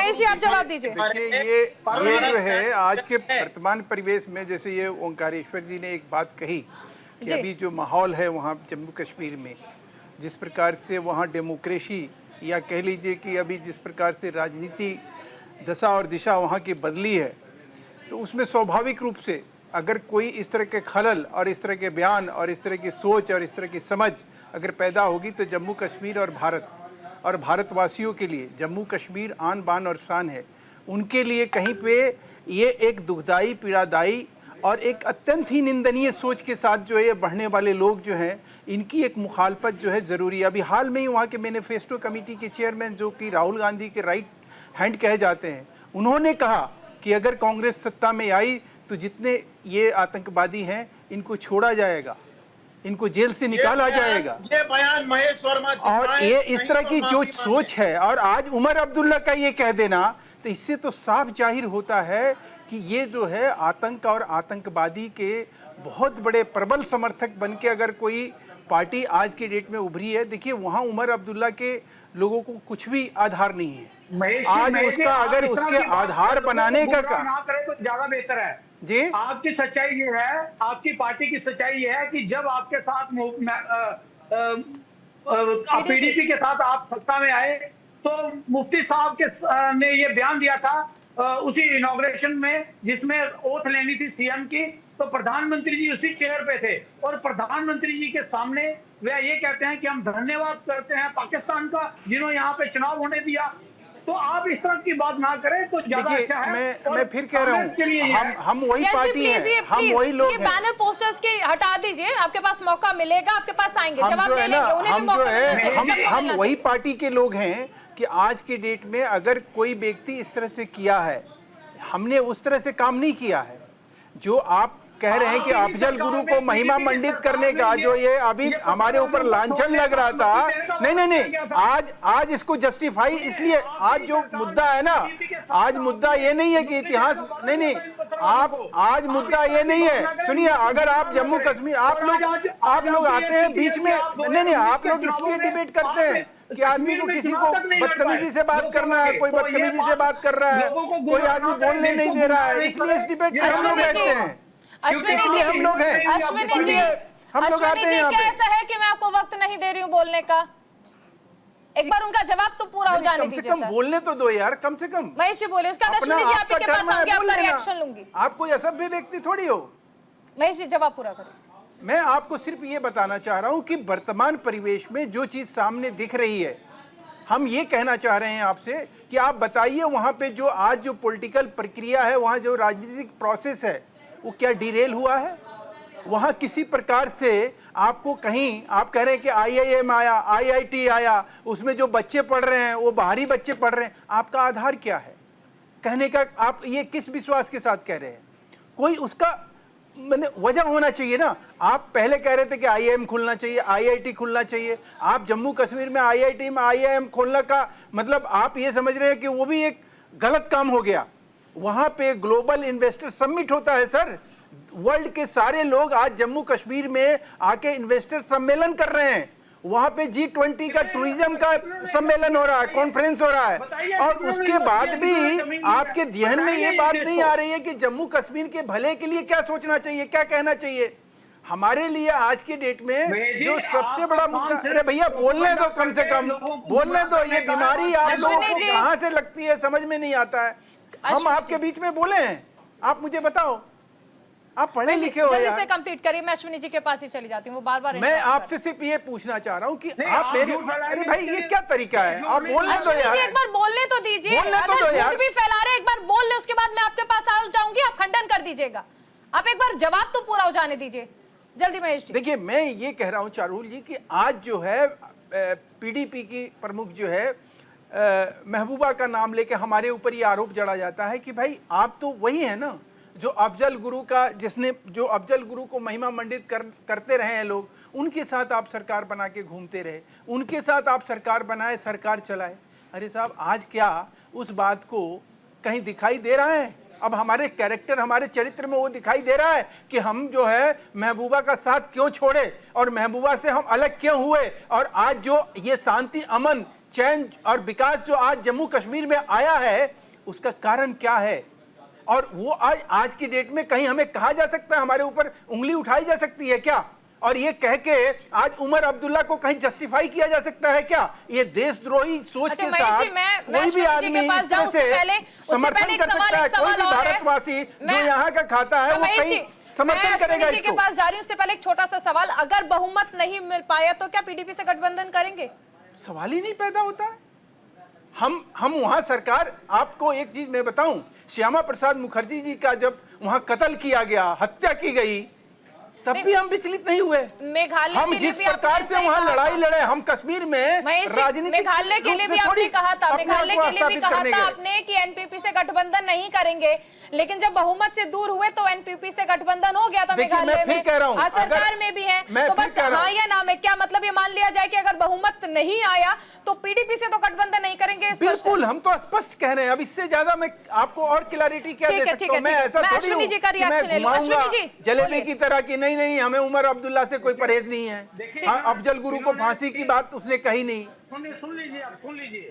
महेश जी आप जवाब दीजिए। देखिए ये जो है आज के वर्तमान परिवेश में, जैसे ये ओंकारेश्वर जी ने एक बात कही कि अभी जो माहौल है वहाँ जम्मू कश्मीर में, जिस प्रकार से वहाँ डेमोक्रेसी या कह लीजिए कि अभी जिस प्रकार से राजनीति दशा और दिशा वहाँ की बदली है, तो उसमें स्वाभाविक रूप से अगर कोई इस तरह के खलल और इस तरह के बयान और इस तरह की सोच और इस तरह की समझ अगर पैदा होगी, तो जम्मू कश्मीर और भारतवासियों के लिए जम्मू कश्मीर आन बान और शान है। उनके लिए कहीं पे ये एक दुखदाई, पीड़ादायी और एक अत्यंत ही निंदनीय सोच के साथ जो है ये बढ़ने वाले लोग जो हैं, इनकी एक मुखालफत जो है ज़रूरी है। अभी हाल में ही वहाँ के मैनिफेस्टो कमेटी के चेयरमैन, जो कि राहुल गांधी के राइट हैंड कहे जाते हैं, उन्होंने कहा कि अगर कांग्रेस सत्ता में आई तो जितने ये आतंकवादी हैं इनको छोड़ा जाएगा, इनको जेल से निकाला जाएगा। ये बयान महेश वर्मा और ये इस तरह की जो सोच है, और आज उमर अब्दुल्ला का ये कह देना, तो इससे तो साफ जाहिर होता है कि ये जो है आतंक और आतंकवादी के बहुत बड़े प्रबल समर्थक बन के अगर कोई पार्टी आज की डेट में उभरी है। देखिए वहाँ उमर अब्दुल्ला के लोगों को कुछ भी आधार नहीं है। आज उसका अगर उसके आधार बनाने का ना करे तो ज्यादा बेहतर है जी। आपकी सच्चाई ये है, आपकी पार्टी की सच्चाई ये है कि जब आपके साथ पीडीपी के साथ आप सत्ता में आए तो मुफ्ती साहब ने ये बयान दिया था उसी इनॉग्रेशन में, जिसमें ओथ लेनी थी सीएम की, तो प्रधानमंत्री जी उसी चेयर पे थे और प्रधानमंत्री जी के सामने वे ये कहते हैं कि हम धन्यवाद करते हैं पाकिस्तान का जिन्होंने यहाँ पे चुनाव होने दिया। तो आप इस तरह की बात ना करें तो ज्यादा अच्छा है। मैं फिर कह रहा हूँ, हम वही पार्टी हैं, हम वही लोग हैं। ये बैनर पोस्टर्स के हटा दीजिए, आपके पास मौका मिलेगा, आपके पास आएंगे, जवाब ले लेंगे, उन्हें भी मौका मिलना चाहिए। हम वही पार्टी के लोग हैं कि आज के डेट में अगर कोई व्यक्ति इस तरह से किया है, हमने उस तरह से काम नहीं किया है। जो आप कह रहे हैं कि अफजल गुरु को महिमा मंडित करने का जो ये अभी हमारे ऊपर लांछन लग रहा था, नहीं, आज इसको जस्टिफाई, इसलिए आज जो मुद्दा है ना, आज मुद्दा ये नहीं है कि इतिहास, नहीं, आज मुद्दा ये नहीं है। सुनिए, अगर आप जम्मू कश्मीर, आप लोग आते हैं बीच में, नहीं, आप लोग इसलिए डिबेट करते हैं कि आदमी को किसी को बदतमीजी से बात करना है, कोई बदतमीजी से बात कर रहा है, कोई आदमी बोलने नहीं दे रहा है, इसलिए इस डिबेट में हम लोग बैठते हैं। अश्विनी जी, हम लोग हैं, अश्विनी जी कैसा है कि मैं आपको वक्त नहीं दे रही हूँ बोलने का, एक बार उनका जवाब तो पूरा हो जाने दीजिए। कम बोलने तो दो यार, कम से कम। महेश जी बोले, उसका अश्विनी जी आपके पास आऊंगी, आपका रिएक्शन लूंगी। आप कोई असभ्य व्यक्ति थोड़ी हो। महेश जी जवाब पूरा करें। मैं आपको सिर्फ ये बताना चाह रहा हूँ कि वर्तमान परिवेश में जो चीज सामने दिख रही है, हम ये कहना चाह रहे हैं आपसे कि आप बताइए वहां पे जो आज जो पॉलिटिकल प्रक्रिया है, वहां जो राजनीतिक प्रोसेस है, वो क्या डिरेल हुआ है? वहाँ किसी प्रकार से आपको कहीं, आप कह रहे हैं कि IIM आया, IIT आया, उसमें जो बच्चे पढ़ रहे हैं वो बाहरी बच्चे पढ़ रहे हैं, आपका आधार क्या है कहने का? आप ये किस विश्वास के साथ कह रहे हैं? कोई उसका मैंने वजह होना चाहिए ना। आप पहले कह रहे थे कि IIM खुलना चाहिए, IIT खुलना चाहिए। आप जम्मू कश्मीर में IIT में IIM खोलने का मतलब आप ये समझ रहे हैं कि वो भी एक गलत काम हो गया। वहां पे ग्लोबल इन्वेस्टर समिट होता है सर, वर्ल्ड के सारे लोग आज जम्मू कश्मीर में आके इन्वेस्टर सम्मेलन कर रहे हैं। वहां पे G20 का टूरिज्म का सम्मेलन हो रहा है, कॉन्फ्रेंस हो रहा है, और उसके बाद भी आपके ध्यान में ये बात नहीं आ रही है कि जम्मू कश्मीर के भले के लिए क्या सोचना चाहिए, क्या कहना चाहिए। हमारे लिए आज की डेट में जो सबसे बड़ा मुद्दा, अरे भैया बोलने दो, कम से कम बोलने दो। ये बीमारी आप लोगों को कहां से लगती है समझ में नहीं आता है। हम आपके बीच में बोले हैं, आप मुझे बताओ, आप पढ़े लिखे हो जल्दी से कंप्लीट करिए। मैं अश्विनी जी के पास ही चली जाती हूँ, वो बार-बार। मैं आपसे सिर्फ ये पूछना चाह रहा हूँ कि आप मेरे, अरे भाई ये क्या तरीका है? आप बोलने दो यार, एक बार बोलने तो दीजिए। बोलने तो दो यार, भी फैला रहे, एक बार बोल ले, उसके बाद मैं आपके पास आ जाऊंगी, आप खंडन कर दीजिएगा। आप एक बार जवाब तो पूरा हो जाने दीजिए, जल्दी महेश जी। देखिए मैं ये कह रहा हूँ चारुल जी कि आज जो है PDP की प्रमुख जो है महबूबा का नाम लेके हमारे ऊपर ये आरोप जड़ा जाता है कि भाई आप तो वही है ना जो अफजल गुरु का, जिसने जो अफजल गुरु को महिमा मंडित करते रहे हैं लोग, उनके साथ आप सरकार बना के घूमते रहे, उनके साथ आप सरकार बनाए, सरकार चलाए। अरे साहब आज क्या उस बात को कहीं दिखाई दे रहा है? अब हमारे कैरेक्टर, हमारे चरित्र में वो दिखाई दे रहा है कि हम जो है महबूबा का साथ क्यों छोड़े और महबूबा से हम अलग क्यों हुए, और आज जो ये शांति अमन चैन और विकास जो आज जम्मू कश्मीर में आया है, उसका कारण क्या है? और वो आज की डेट में कहीं हमें कहा जा सकता है, हमारे ऊपर उंगली उठाई जा सकती है क्या? और ये कह के आज उमर अब्दुल्ला को कहीं जस्टिफाई किया जा सकता है क्या? ये देशद्रोही सोच अच्छा, के महेश साथ जी, मैं कोई भी आदमी के पास इस तरह जाऊं, से उससे पहले समर्थन कर सकता है? कोई भी भारतवासी जो यहाँ का खाता है वो कहीं समर्थन करेगा के इसको? पास जा रही हूं, उससे पहले एक छोटा सा सवाल, अगर बहुमत नहीं मिल पाया तो क्या पीडीपी से गठबंधन करेंगे? सवाल ही नहीं पैदा होता है। हम वहां सरकार, आपको एक चीज मैं बताऊं, श्यामा प्रसाद मुखर्जी जी का जब वहां कत्ल किया गया, हत्या की गई, तब भी हम विचलित नहीं हुए। मेघालय हम जिस प्रकार से वहां लड़ाई लड़े, हम कश्मीर में राजनीतिक मेघालय के लिए भी आपने कहा था, मेघालय के लिए भी कहा था आपने कि एनपीपी से गठबंधन नहीं करेंगे, लेकिन जब बहुमत से दूर हुए तो एनपीपी से गठबंधन हो गया था मेघालय में, आज सरकार में भी है। तो बस हाँ या ना में क्या मतलब, ये मान लिया जाए कि अगर बहुमत नहीं आया तो पीडीपी से तो गठबंधन नहीं करेंगे? बिल्कुल, हम तो स्पष्ट कह रहे हैं। अब इससे ज्यादा मैं आपको और क्लैरिटी क्या दे सकता हूं? मैं ऐसा थोड़ी हूं कि मैं घुमाऊंगा जलेबी की तरह की नहीं, हमें उमर अब्दुल्ला से कोई परहेज नहीं है। अफजल गुरु को फांसी की बात उसने कही नहीं। सुन लीजिए, आप सुन लीजिए।